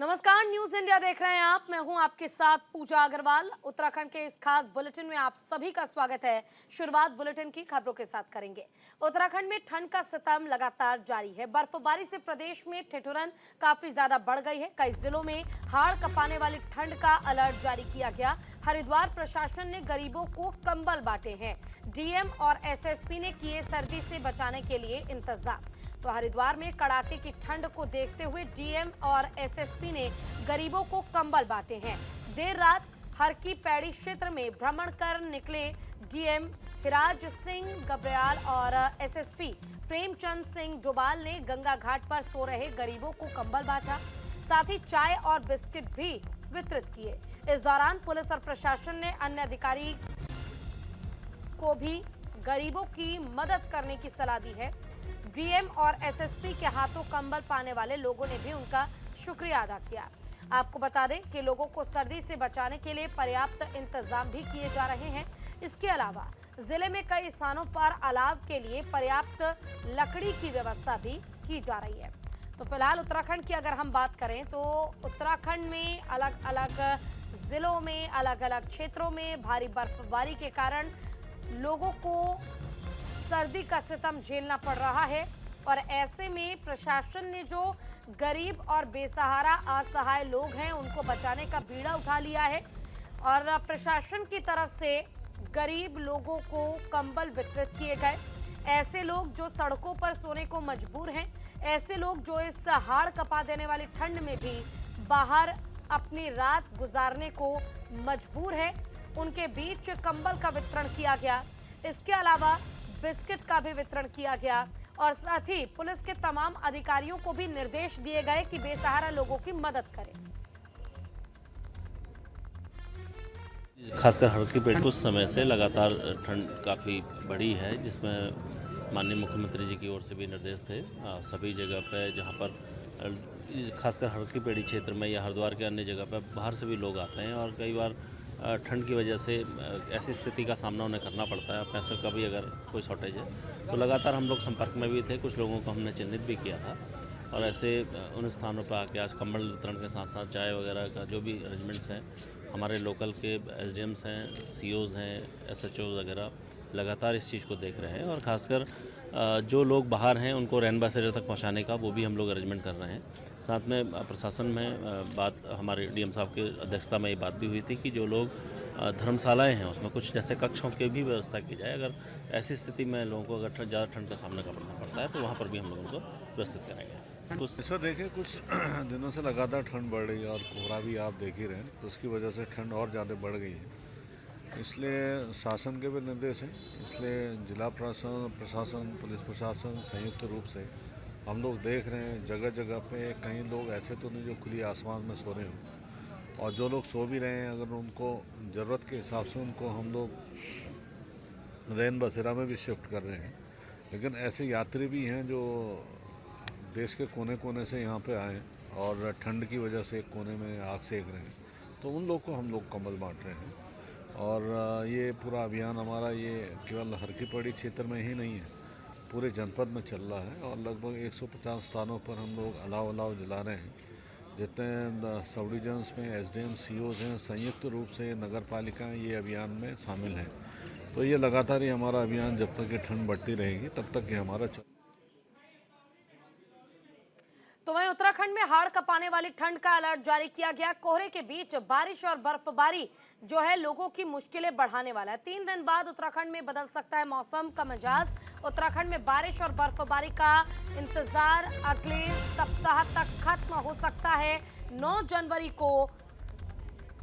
नमस्कार, news India देख रहे हैं आप। मैं हूं आपके साथ पूजा अग्रवाल। उत्तराखंड के इस खास बुलेटिन में आप सभी का स्वागत है। शुरुआत बुलेटिन की खबरों के साथ करेंगे। उत्तराखंड में ठंड का सितम लगातार जारी है। बर्फबारी से प्रदेश में ठिठुरन काफी ज्यादा बढ़ गई है। कई जिलों में हाड़ कपाने वाली ठंड का अलर्ट जारी किया गया। हरिद्वार प्रशासन ने गरीबों को कंबल बांटे हैं। डीएम और एसएसपी ने किए सर्दी से बचाने के लिए इंतजाम। तो हरिद्वार में कड़ाके की ठंड को देखते हुए डीएम और एसएसपी ने गरीबों को कंबल बांटे हैं। देर रात हर की पैड़ी क्षेत्र में भ्रमण कर निकले डीएम थिराज सिंह गब्रियाल और एसएसपी प्रेमचंद सिंह डोभाल ने गंगा घाट पर सो रहे गरीबों को कंबल बांटा, साथ ही चाय और बिस्किट भी वितरित किए। इस दौरान पुलिस और प्रशासन ने अन्य अधिकारी को भी गरीबों की मदद करने की सलाह दी है। डीएम और एसएसपी के हाथों कंबल पाने वाले लोगों ने भी उनका शुक्रिया अदा किया। आपको बता दें कि लोगों को सर्दी से बचाने के लिए पर्याप्त इंतजाम भी किए जा रहे हैं। इसके अलावा जिले में कई स्थानों पर अलाव के लिए पर्याप्त लकड़ी की व्यवस्था भी की जा रही है। तो फिलहाल उत्तराखंड की अगर हम बात करें तो उत्तराखंड में अलग अलग जिलों में अलग अलग क्षेत्रों में भारी बर्फबारी के कारण लोगों को सर्दी का सितम झेलना पड़ रहा है। और ऐसे में प्रशासन ने जो गरीब और बेसहारा असहाय लोग हैं उनको बचाने का बीड़ा उठा लिया है और प्रशासन की तरफ से गरीब लोगों को कंबल वितरित किए गए। ऐसे लोग जो सड़कों पर सोने को मजबूर हैं, ऐसे लोग जो इस हाड़ कपा देने वाली ठंड में भी बाहर अपनी रात गुजारने को मजबूर है, उनके बीच कंबल का वितरण किया गया। इसके अलावा बिस्किट का भी वितरण किया गया और साथ ही पुलिस के तमाम अधिकारियों को भी निर्देश दिए गए कि बेसहारा लोगों की मदद करें। खासकर हड़की पेड़ कुछ समय से लगातार ठंड काफ़ी बढ़ी है, जिसमें माननीय मुख्यमंत्री जी की ओर से भी निर्देश थे सभी जगह पे जहाँ पर खासकर हड़की पेड़ी क्षेत्र में या हरिद्वार के अन्य जगह पर बाहर से भी लोग आते हैं और कई बार ठंड की वजह से ऐसी स्थिति का सामना उन्हें करना पड़ता है। पैसों का भी अगर कोई शॉर्टेज है तो लगातार हम लोग संपर्क में भी थे, कुछ लोगों को हमने चिन्हित भी किया था और ऐसे उन स्थानों पर आके आज कंबल वितरण के साथ साथ चाय वगैरह का जो भी अरेंजमेंट्स हैं, हमारे लोकल के एसडीएम्स हैं, सीओज़ हैं, एसएचओ वगैरह लगातार इस चीज़ को देख रहे हैं और ख़ासकर जो लोग बाहर हैं उनको रैन बसेरे तक पहुंचाने का वो भी हम लोग अरेंजमेंट कर रहे हैं। साथ में प्रशासन में बात हमारे डीएम साहब की अध्यक्षता में ये बात भी हुई थी कि जो लोग धर्मशालाएं हैं उसमें कुछ जैसे कक्षों की भी व्यवस्था की जाए। अगर ऐसी स्थिति में लोगों को अगर ज़्यादा ठंड का सामना करना पड़ता है तो वहाँ पर भी हम लोग उनको व्यवस्थित करेंगे। तो इस पर देखिए कुछ दिनों से लगातार ठंड बढ़ रही है और कोहरा भी आप देख ही रहे हैं, तो उसकी वजह से ठंड और ज़्यादा बढ़ गई है। इसलिए शासन के भी निर्देश हैं, इसलिए जिला प्रशासन पुलिस प्रशासन संयुक्त रूप से हम लोग देख रहे हैं जगह जगह पे कई लोग ऐसे तो नहीं जो खुली आसमान में सो रहे हों, और जो लोग सो भी रहे हैं अगर उनको ज़रूरत के हिसाब से उनको हम लोग रैन बसेरा में भी शिफ्ट कर रहे हैं। लेकिन ऐसे यात्री भी हैं जो देश के कोने कोने से यहाँ पे आए और ठंड की वजह से एक कोने में आग सेक रहे हैं, तो उन लोग को हम लोग कंबल बांट रहे हैं। और ये पूरा अभियान हमारा ये केवल हरकी पौड़ी क्षेत्र में ही नहीं है, पूरे जनपद में चल रहा है और लगभग 150 स्थानों पर हम लोग अलाव जला रहे हैं। जितने सब डिविजन्स में एसडीएम सीओज हैं, संयुक्त रूप से नगर पालिकाएँ ये अभियान में शामिल हैं। तो ये लगातार ही हमारा अभियान जब तक ये ठंड बढ़ती रहेगी तब तक ये हमारा तो वहीं उत्तराखंड में हाड़ कपाने वाली ठंड का अलर्ट जारी किया गया। कोहरे के बीच बारिश और बर्फबारी जो है लोगों की मुश्किलें बढ़ाने वाला है। 3 दिन बाद उत्तराखंड में बदल सकता है मौसम का मिजाज। उत्तराखंड में बारिश और बर्फबारी का इंतजार अगले सप्ताह तक खत्म हो सकता है। 9 जनवरी को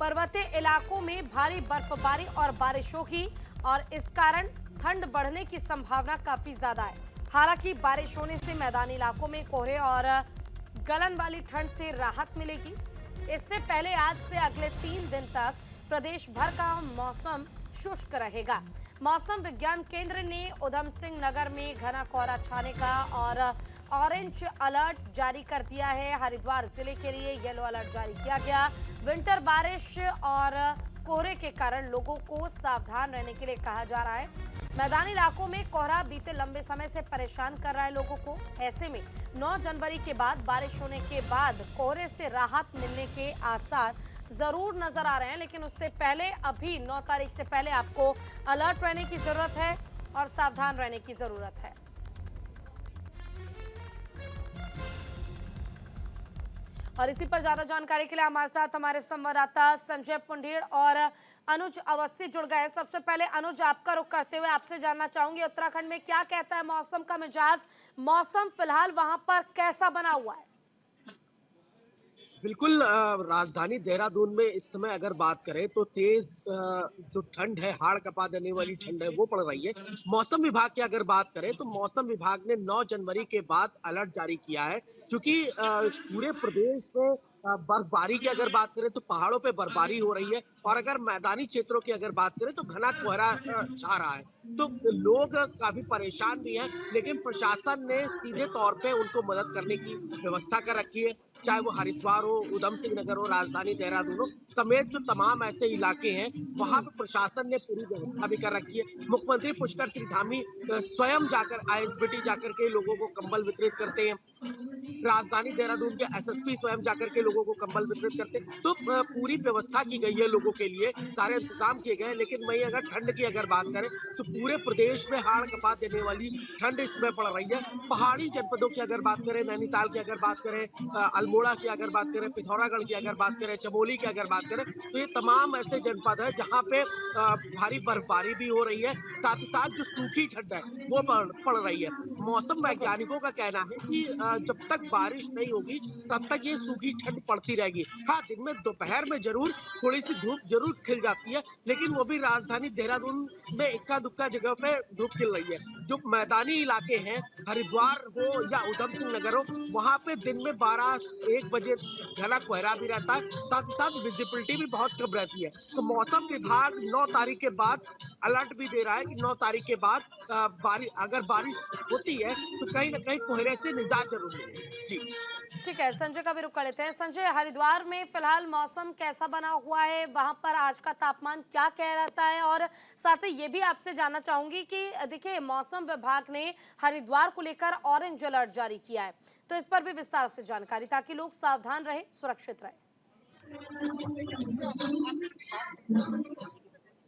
पर्वतीय इलाकों में भारी बर्फबारी और बारिश होगी और इस कारण ठंड बढ़ने की संभावना काफी ज्यादा है। हालांकि बारिश होने से मैदानी इलाकों में कोहरे और गलन वाली ठंड से राहत मिलेगी। इससे पहले आज से अगले 3 दिन तक प्रदेश भर का मौसम शुष्क रहेगा। मौसम विज्ञान केंद्र ने उधम सिंह नगर में घना कोहरा छाने का और ऑरेंज अलर्ट जारी कर दिया है। हरिद्वार जिले के लिए येलो अलर्ट जारी किया गया। विंटर बारिश और कोहरे के कारण लोगों को सावधान रहने के लिए कहा जा रहा है। मैदानी इलाकों में कोहरा बीते लंबे समय से परेशान कर रहा है लोगों को। ऐसे में 9 जनवरी के बाद बारिश होने के बाद कोहरे से राहत मिलने के आसार जरूर नजर आ रहे हैं, लेकिन उससे पहले अभी 9 तारीख से पहले आपको अलर्ट रहने की जरूरत है और सावधान रहने की जरूरत है। और इसी पर ज्यादा जानकारी के लिए हमारे साथ हमारे संवाददाता संजय पुंडीर और अनुज अवस्थी जुड़ गए हैं। सबसे पहले अनुज, आपका रुख करते हुए आपसे जानना चाहूंगी, उत्तराखंड में क्या कहता है मौसम का मिजाज? मौसम फिलहाल वहां पर कैसा बना हुआ है? बिल्कुल राजधानी देहरादून में इस समय अगर बात करें तो तेज जो ठंड है, हाड़ कपा देने वाली ठंड है, वो पड़ रही है। मौसम विभाग की अगर बात करें तो मौसम विभाग ने 9 जनवरी के बाद अलर्ट जारी किया है, क्योंकि पूरे प्रदेश में बर्फबारी की अगर बात करें तो पहाड़ों पे बर्फबारी हो रही है, और अगर मैदानी क्षेत्रों की अगर बात करें तो घना कोहरा छा रहा है। तो लोग काफी परेशान भी हैं, लेकिन प्रशासन ने सीधे तौर पे उनको मदद करने की व्यवस्था कर रखी है। चाहे वो हरिद्वार हो, उधम सिंह नगर हो, राजधानी देहरादून हो, समेत जो तमाम ऐसे इलाके हैं वहां पे प्रशासन ने पूरी व्यवस्था भी कर रखी है। मुख्यमंत्री पुष्कर सिंह धामी स्वयं जाकर आईएसबीटी जाकर के लोगों को कंबल वितरित करते हैं। राजधानी देहरादून के एसएसपी स्वयं जाकर के लोगों को कंबल वितरित करते। तो पूरी व्यवस्था की गई है लोगों के लिए, सारे इंतजाम किए गए हैं। लेकिन वहीं अगर ठंड की अगर बात करें तो पूरे प्रदेश में हाड़ कपा देने वाली ठंड इसमें पड़ रही है। पहाड़ी जनपदों की अगर बात करें, नैनीताल की अगर बात करें, अल्मोड़ा की अगर बात करें, पिथौरागढ़ की अगर बात करें, चमोली की अगर बात करें, तो ये तमाम ऐसे जनपद है जहाँ पे भारी बर्फबारी भी हो रही है। साथ ही साथ जो सूखी ठंड है वो पड़ रही है। मौसम वैज्ञानिकों का कहना है कि जब तक बारिश नहीं होगी तब तक ये सूखी ठंड पड़ती रहेगी। हाँ, दिन में दोपहर में जरूर थोड़ी सी धूप जरूर खिल जाती है, लेकिन वो भी राजधानी देहरादून में इक्का दुक्का जगह पे धूप खिल रही है। जो मैदानी इलाके हैं, हरिद्वार हो या उधम सिंह नगर हो, वहां पे दिन में 12-1 बजे घना कोहरा भी रहता है। साथ ही साथ विजिबिलिटी भी बहुत कम रहती है। तो मौसम विभाग 9 तारीख के बाद अलर्ट भी दे रहा है कि 9 तारीख के बाद अगर बारिश होती है तो कहीं ना कहीं कोहरे से निजात जरूर मिलेगी। जी ठीक है, संजय का भी रुख कर लेते हैं। संजय, हरिद्वार में फिलहाल मौसम कैसा बना हुआ है? वहां पर आज का तापमान क्या कह रहता है? और साथ ही ये भी आपसे जानना चाहूंगी कि देखिए, मौसम विभाग ने हरिद्वार को लेकर ऑरेंज अलर्ट जारी किया है, तो इस पर भी विस्तार से जानकारी, ताकि लोग सावधान रहे, सुरक्षित रहे।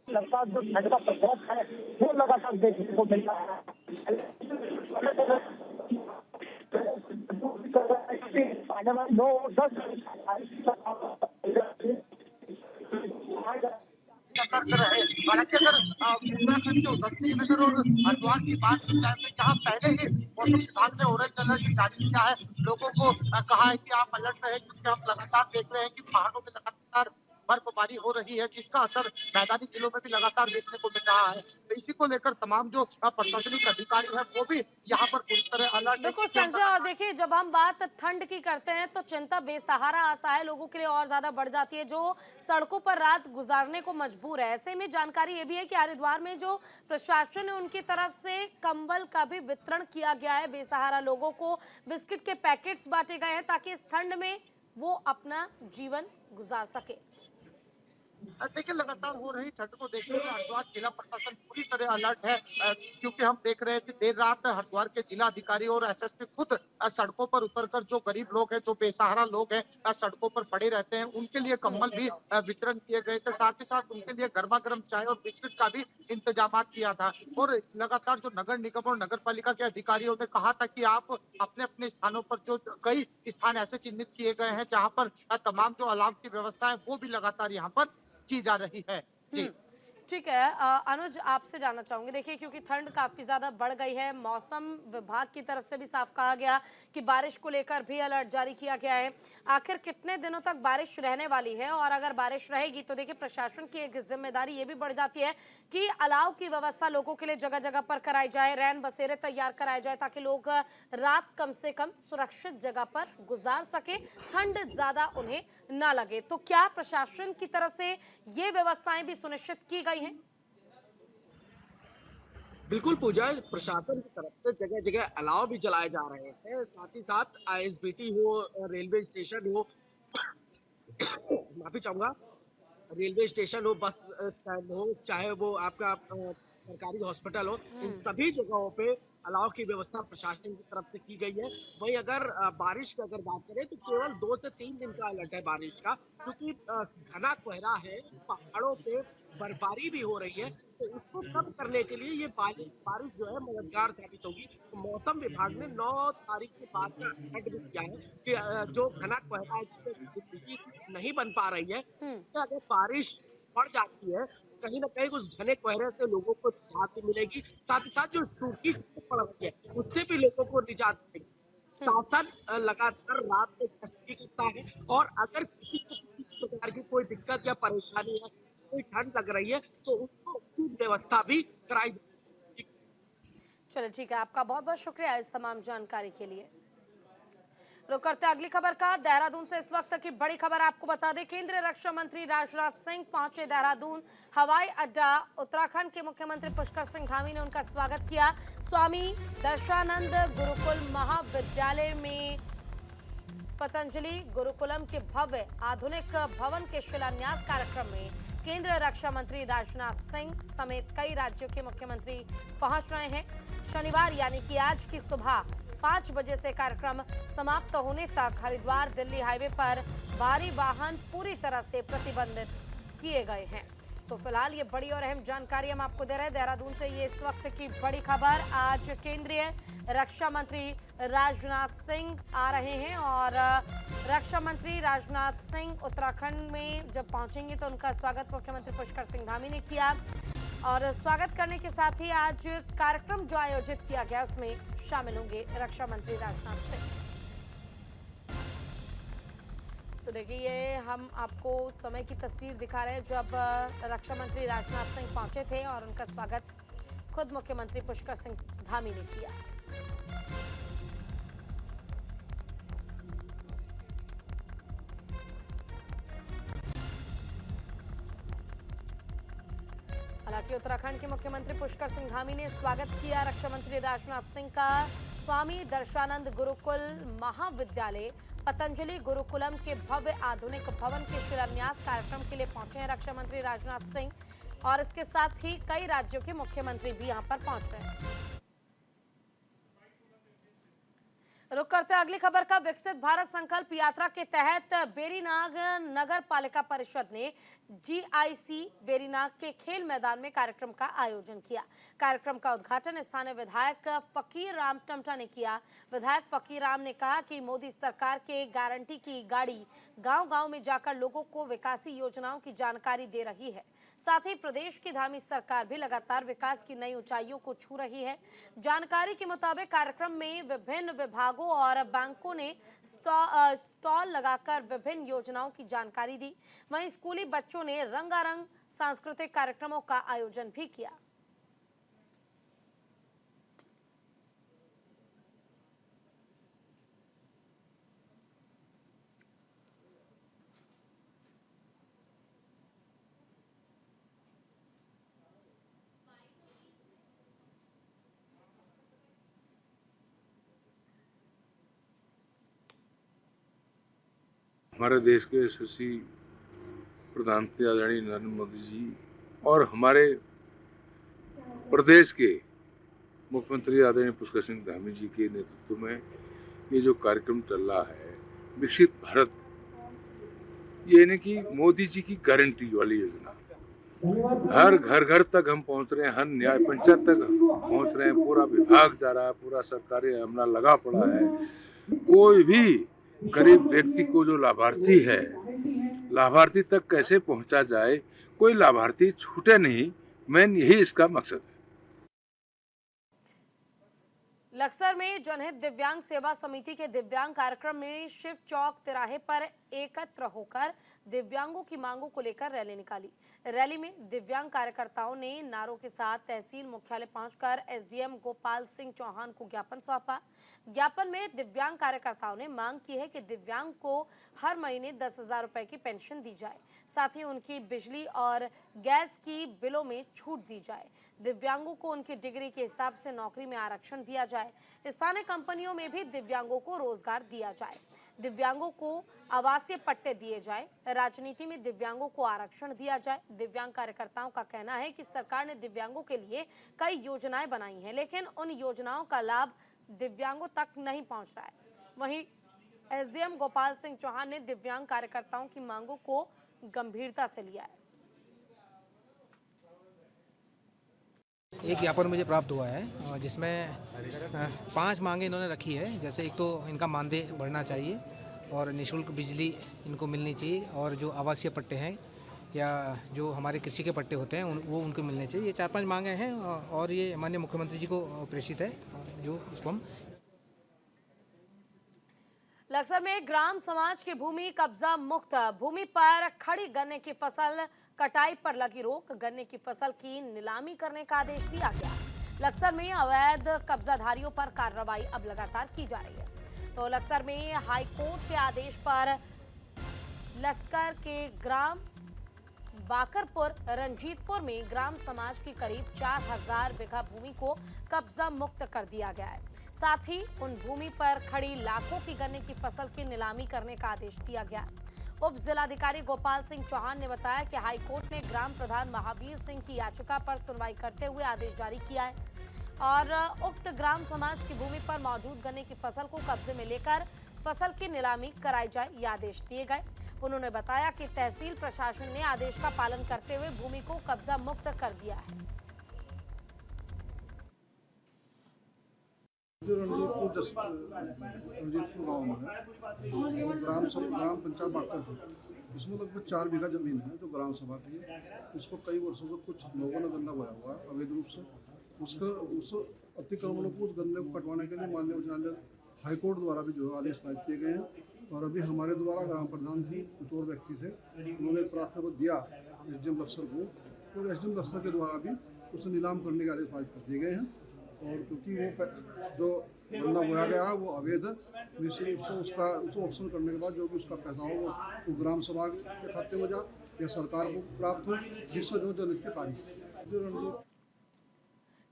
लगातार जो ठंड का प्रकोप है वो लगातार देखने को मिल रहा है। आने वाले 9-10 सतर्क रहे। हालांकि अगर उत्तराखंड के उधम सिंह नगर और हरिद्वार की बात की जाए तो यहाँ पहले ही मौसम विभाग ने ऑरेंज अलर्ट जारी किया है। लोगों को कहा है कि आप अलर्ट रहे, क्योंकि हम लगातार देख रहे हैं कि पहाड़ों में लगातार बर्फबारी हो रही है, जिसका असर मैदानी जिलों में भी लगातार देखने को मिल रहा है। तो इसी को लेकर तमाम जो प्रशासनिक अधिकारी हैं वो भी यहाँ पर पूरी तरह अलर्ट। बिल्कुल संजय, और देखिए, जब हम बात ठंड की करते हैं तो चिंता बेसहारा असहाय लोगों के लिए और ज्यादा बढ़ जाती है, जो सड़कों पर रात गुजारने को मजबूर है। ऐसे में जानकारी ये भी है कि हरिद्वार में जो प्रशासन है उनकी तरफ से कंबल का भी वितरण किया गया है। बेसहारा लोगों को बिस्किट के पैकेट्स बांटे गए हैं, ताकि इस ठंड में वो अपना जीवन गुजार सके। देखिए, लगातार हो रही ठंड को देखते हुए हरिद्वार जिला प्रशासन पूरी तरह अलर्ट है, क्योंकि हम देख रहे हैं कि देर रात हरिद्वार के जिला अधिकारी और एसएसपी खुद सड़कों पर उतरकर जो गरीब लोग हैं, जो बेसहारा लोग हैं, सड़कों पर पड़े रहते हैं, उनके लिए कंबल भी वितरण किए गए थे। साथ ही साथ उनके लिए गर्मा गर्म चाय और बिस्किट का भी इंतजाम किया था। और लगातार जो नगर निगम और नगर पालिका के अधिकारियों ने कहा था कि आप अपने अपने स्थानों पर, जो कई स्थान ऐसे चिन्हित किए गए हैं जहाँ पर तमाम जो अलाव की व्यवस्था है वो भी लगातार यहाँ पर की जा रही है। जी ठीक है, अनुज, आपसे जानना चाहूंगी, देखिए, क्योंकि ठंड काफी ज्यादा बढ़ गई है, मौसम विभाग की तरफ से भी साफ कहा गया कि बारिश को लेकर भी अलर्ट जारी किया गया है। आखिर कितने दिनों तक बारिश रहने वाली है? और अगर बारिश रहेगी तो देखिए, प्रशासन की एक जिम्मेदारी ये भी बढ़ जाती है कि अलाव की व्यवस्था लोगों के लिए जगह जगह पर कराई जाए, रैन बसेरे तैयार कराए जाए, ताकि लोग रात कम से कम सुरक्षित जगह पर गुजार सके, ठंड ज्यादा उन्हें ना लगे। तो क्या प्रशासन की तरफ से ये व्यवस्थाएं भी सुनिश्चित की गई हैं? बिल्कुल पूजा, प्रशासन की तरफ से जगह जगह अलाव भी जलाए जा रहे हैं, साथ ही साथ आईएसबीटी हो, रेलवे स्टेशन हो, माफी चाहूंगा, रेलवे स्टेशन हो, बस स्टैंड हो, चाहे वो आपका सरकारी हॉस्पिटल हो, इन सभी जगहों पे अलाव की व्यवस्था प्रशासन की तरफ से की गई है। वहीं अगर बारिश की अगर बात करें तो केवल 2 से 3 दिन का अलर्ट है बारिश का, क्योंकि घना कोहरा है, पहाड़ों पे बर्फबारी भी हो रही है, तो उसको कम करने के लिए ये बारिश बारिश जो है मददगार साबित होगी। तो मौसम विभाग ने 9 तारीख के बाद का अलर्ट भी किया है कि जो घना कोहरा है, जिससे बिजली नहीं बन पा रही है, हम्म। अगर बारिश पड़ जाती है, कहीं न कहीं उस घने कोहरे से लोगों को निजात भी मिलेगी, साथ ही साथ जो सूखी पड़ रही है, उससे भी लोगों को निजात मिलेगी। शासन लगातार रात में गश्ती करता है और अगर किसी को किसी प्रकार की कोई दिक्कत या परेशानी है, कोई ठंड लग रही है, तो उसको उचित व्यवस्था भी कराई जाती है। चलिए ठीक है, आपका बहुत बहुत शुक्रिया इस तमाम जानकारी के लिए। रुक करते हैं अगली खबर का। देहरादून से इस वक्त की बड़ी खबर आपको बता दें, केंद्रीय रक्षा मंत्री राजनाथ सिंह पहुंचे देहरादून हवाई अड्डा। उत्तराखंड के मुख्यमंत्री पुष्कर सिंह धामी ने उनका स्वागत किया। स्वामी दर्शनानंद गुरुकुल महाविद्यालय में पतंजलि गुरुकुलम के भव्य आधुनिक भवन के शिलान्यास कार्यक्रम में केंद्रीय रक्षा मंत्री राजनाथ सिंह समेत कई राज्यों के मुख्यमंत्री पहुंच रहे हैं। शनिवार यानी कि आज की सुबह 5 बजे से कार्यक्रम समाप्त होने तक हरिद्वार दिल्ली हाईवे पर भारी वाहन पूरी तरह से प्रतिबंधित किए गए हैं। तो फिलहाल ये बड़ी और अहम जानकारी हम आपको दे रहे हैं देहरादून से। ये इस वक्त की बड़ी खबर। आज केंद्रीय रक्षा मंत्री राजनाथ सिंह आ रहे हैं और रक्षा मंत्री राजनाथ सिंह उत्तराखंड में जब पहुंचेंगे तो उनका स्वागत मुख्यमंत्री पुष्कर सिंह धामी ने किया और स्वागत करने के साथ ही आज कार्यक्रम जो आयोजित किया गया उसमें शामिल होंगे रक्षा मंत्री राजनाथ सिंह। तो देखिए ये हम आपको समय की तस्वीर दिखा रहे हैं जब रक्षा मंत्री राजनाथ सिंह पहुंचे थे और उनका स्वागत खुद मुख्यमंत्री पुष्कर सिंह धामी ने किया। हालांकि उत्तराखंड के मुख्यमंत्री पुष्कर सिंह धामी ने स्वागत किया रक्षा मंत्री राजनाथ सिंह का। स्वामी दर्शनानंद गुरुकुल महाविद्यालय पतंजलि गुरुकुलम के भव्य आधुनिक भवन के शिलान्यास कार्यक्रम के लिए पहुंचे हैं रक्षा मंत्री राजनाथ सिंह और इसके साथ ही कई राज्यों के मुख्यमंत्री भी यहां पर पहुंच रहे हैं। रुक करते हैं अगली खबर का। विकसित भारत संकल्प यात्रा के तहत बेरीनाग नगर पालिका परिषद ने जीआईसी बेरीनाग के खेल मैदान में कार्यक्रम का आयोजन किया। कार्यक्रम का उद्घाटन स्थानीय विधायक फकीर राम टमटा ने किया। विधायक फकीर राम ने कहा कि मोदी सरकार के गारंटी की गाड़ी गांव-गांव में जाकर लोगों को विकासी योजनाओं की जानकारी दे रही है। साथ ही प्रदेश की धामी सरकार भी लगातार विकास की नई ऊंचाइयों को छू रही है। जानकारी के मुताबिक कार्यक्रम में विभिन्न विभागों और बैंकों ने स्टॉल लगाकर विभिन्न योजनाओं की जानकारी दी। वहीं स्कूली बच्चों ने रंगारंग सांस्कृतिक कार्यक्रमों का आयोजन भी किया। हमारे देश के यशस्वी प्रधानमंत्री आदरणीय नरेंद्र मोदी जी और हमारे प्रदेश के मुख्यमंत्री आदरणीय पुष्कर सिंह धामी जी के नेतृत्व में ये जो कार्यक्रम चल रहा है विकसित भारत, ये नहीं कि मोदी जी की गारंटी वाली योजना, हर घर घर तक हम पहुंच रहे हैं, हर न्याय पंचायत तक पहुंच रहे हैं, पूरा विभाग जा रहा है, पूरा सरकारी अमला लगा पड़ा है। कोई भी गरीब व्यक्ति को जो लाभार्थी है, लाभार्थी तक कैसे पहुंचा जाए, कोई लाभार्थी छूटे नहीं, मेन यही इसका मकसद है। लक्सर में जनहित दिव्यांग सेवा समिति के दिव्यांग कार्यक्रम में शिव चौक तिराहे पर एकत्र होकर दिव्यांगों की मांगों को लेकर रैली निकाली। रैली में दिव्यांग कार्यकर्ताओं ने नारों के साथ तहसील मुख्यालय पहुंचकर एसडीएम गोपाल सिंह चौहान को ज्ञापन सौंपा। ज्ञापन में दिव्यांग कार्यकर्ताओं ने मांग की है कि दिव्यांग को हर महीने 10,000 रुपए की पेंशन दी जाए, साथ ही उनकी बिजली और गैस की बिलों में छूट दी जाए। दिव्यांगों को उनकी डिग्री के हिसाब से नौकरी में आरक्षण दिया जाए। स्थानीय कंपनियों में भी दिव्यांगों को रोजगार दिया जाए। दिव्यांगों को आवासीय पट्टे दिए जाए। राजनीति में दिव्यांगों को आरक्षण दिया जाए। दिव्यांग कार्यकर्ताओं का कहना है कि सरकार ने दिव्यांगों के लिए कई योजनाएं बनाई हैं, लेकिन उन योजनाओं का लाभ दिव्यांगों तक नहीं पहुंच रहा है। वहीं एसडीएम गोपाल सिंह चौहान ने दिव्यांग कार्यकर्ताओं की मांगों को गंभीरता से लिया है। एक ज्ञापन मुझे प्राप्त हुआ है जिसमें 5 मांगे इन्होंने रखी है। जैसे एक तो इनका मानदेय बढ़ना चाहिए और निःशुल्क बिजली इनको मिलनी चाहिए, और जो आवासीय पट्टे हैं या जो हमारे कृषि के पट्टे होते हैं वो उनको मिलने चाहिए। ये 4-5 मांगे हैं और ये माननीय मुख्यमंत्री जी को प्रेषित है, जो उसको हम लक्सर में ग्राम समाज की भूमि कब्जा मुक्त। भूमि पर खड़ी गन्ने की फसल कटाई पर लगी रोक। गन्ने की फसल की नीलामी करने का आदेश दिया गया। लक्सर में अवैध कब्जाधारियों पर कार्रवाई अब लगातार की जा रही है। तो लक्सर में हाई कोर्ट के आदेश पर लस्कर के ग्राम बाकरपुर रंजीतपुर में ग्राम समाज की करीब 4,000 बीघा भूमि को कब्जा मुक्त कर दिया गया है। साथ ही उन भूमि पर खड़ी लाखों की गन्ने की फसल की नीलामी करने का आदेश दिया गया। उप जिलाधिकारी गोपाल सिंह चौहान ने बताया कि हाईकोर्ट ने ग्राम प्रधान महावीर सिंह की याचिका पर सुनवाई करते हुए आदेश जारी किया है और उक्त ग्राम समाज की भूमि पर मौजूद गन्ने की फसल को कब्जे में लेकर फसल की नीलामी कराई जाए, ये आदेश दिए गए। उन्होंने बताया कि तहसील प्रशासन ने आदेश का पालन करते हुए भूमि को कब्जा मुक्त कर दिया है। जो रंजीतपुर गाँव में है, ग्राम पंचायत बाकर थी, इसमें लगभग 4 बीघा जमीन है जो ग्राम सभा की है। इसको कई वर्षों से कुछ लोगों ने गन्ना बोया हुआ है अवैध रूप से। उस अतिक्रमण को, उस गन्ने को कटवाने के लिए माननीय उच्च न्यायालय हाईकोर्ट द्वारा भी जो आदेश पारित किए गए हैं। और अभी हमारे द्वारा ग्राम प्रधान थी, कुछ और व्यक्ति थे, उन्होंने प्रार्थना को दिया एसडीएम लक्सर को, और एसडीएम लक्सर के द्वारा भी उसे नीलाम करने के आदेश पारित कर दिए गए हैं। और क्योंकि वो जो गन्ना बोया गया है वो अवैध है, निश्चित रूप से उसको ऑप्शन करने के बाद जो भी उसका पैसा हो वो ग्राम सभा के खाते में जाए या सरकार को प्राप्त हो, जिससे जो जनहित के कार्य।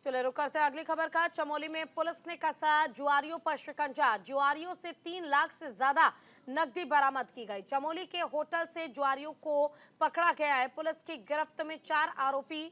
चले रुक करते हैं अगली खबर का। चमोली में पुलिस ने कसा जुआरियों पर शिकंजा। जुआरियों से 3 लाख से ज्यादा नकदी बरामद की गई। चमोली के होटल से जुआरियों को पकड़ा गया है। पुलिस की गिरफ्त में 4 आरोपी।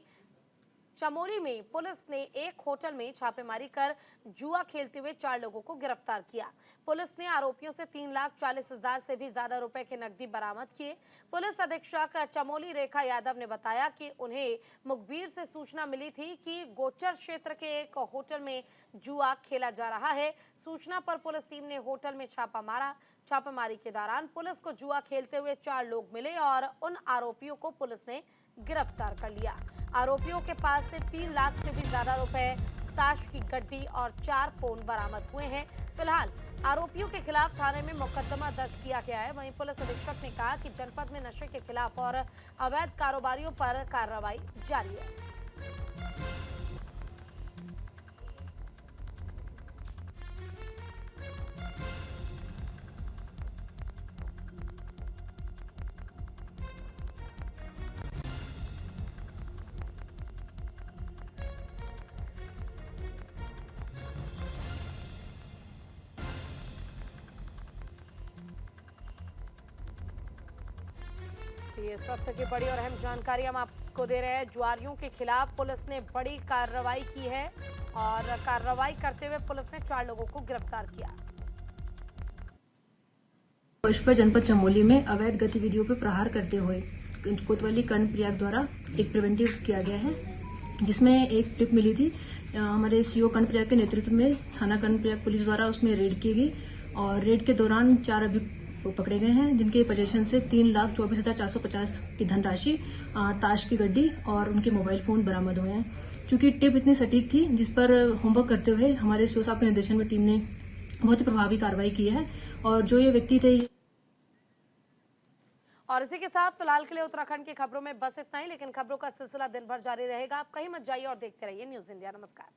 चमोली में पुलिस ने एक होटल में छापेमारी कर जुआ खेलते हुए 4 लोगों को गिरफ्तार किया। पुलिस ने आरोपियों से 3,40,000 से भी ज्यादा रुपए के नकदी बरामद किए। पुलिस अधीक्षक चमोली रेखा यादव ने बताया कि उन्हें मुखबिर से सूचना मिली थी कि गोचर क्षेत्र के एक होटल में जुआ खेला जा रहा है। सूचना पर पुलिस टीम ने होटल में छापा मारा। छापेमारी के दौरान पुलिस को जुआ खेलते हुए 4 लोग मिले और उन आरोपियों को पुलिस ने गिरफ्तार कर लिया। आरोपियों के पास से 3 लाख से भी ज्यादा रुपए, ताश की गड्डी और 4 फोन बरामद हुए हैं। फिलहाल आरोपियों के खिलाफ थाने में मुकदमा दर्ज किया गया है। वहीं पुलिस अधीक्षक ने कहा कि जनपद में नशे के खिलाफ और अवैध कारोबारियों पर कार्रवाई जारी है। ये इस वक्त की बड़ी और अहम जानकारी हम आपको दे रहे हैं। जुआरियों के खिलाफ पुलिस ने बड़ी कार्रवाई की है और कार्रवाई करते हुए पुलिस ने 4 लोगों को गिरफ्तार किया। पुष्पर जनपद चमोली में अवैध गतिविधियों पर प्रहार करते हुए कोतवाली कर्णप्रयाग द्वारा एक प्रिवेंटिव किया गया है, जिसमें एक टिप मिली थी। हमारे सीओ कर्णप्रयाग के नेतृत्व में थाना कर्णप्रयाग पुलिस द्वारा उसमें रेड की गई और रेड के दौरान 4 अभियुक्त पकड़े गए हैं, जिनके पोजीशन से 3,24,450 की धनराशि, ताश की गड्डी और उनके मोबाइल फोन बरामद हुए हैं। चूंकि टिप इतनी सटीक थी, जिस पर होमवर्क करते हुए हमारे सीओ साहब के निर्देशन में टीम ने बहुत ही प्रभावी कार्रवाई की है और जो ये व्यक्ति थे और इसी के साथ फिलहाल के लिए उत्तराखंड की खबरों में बस इतना ही, लेकिन खबरों का सिलसिला दिन भर जारी रहेगा। आप कहीं मत जाइए और देखते रहिए न्यूज़ इंडिया। नमस्कार।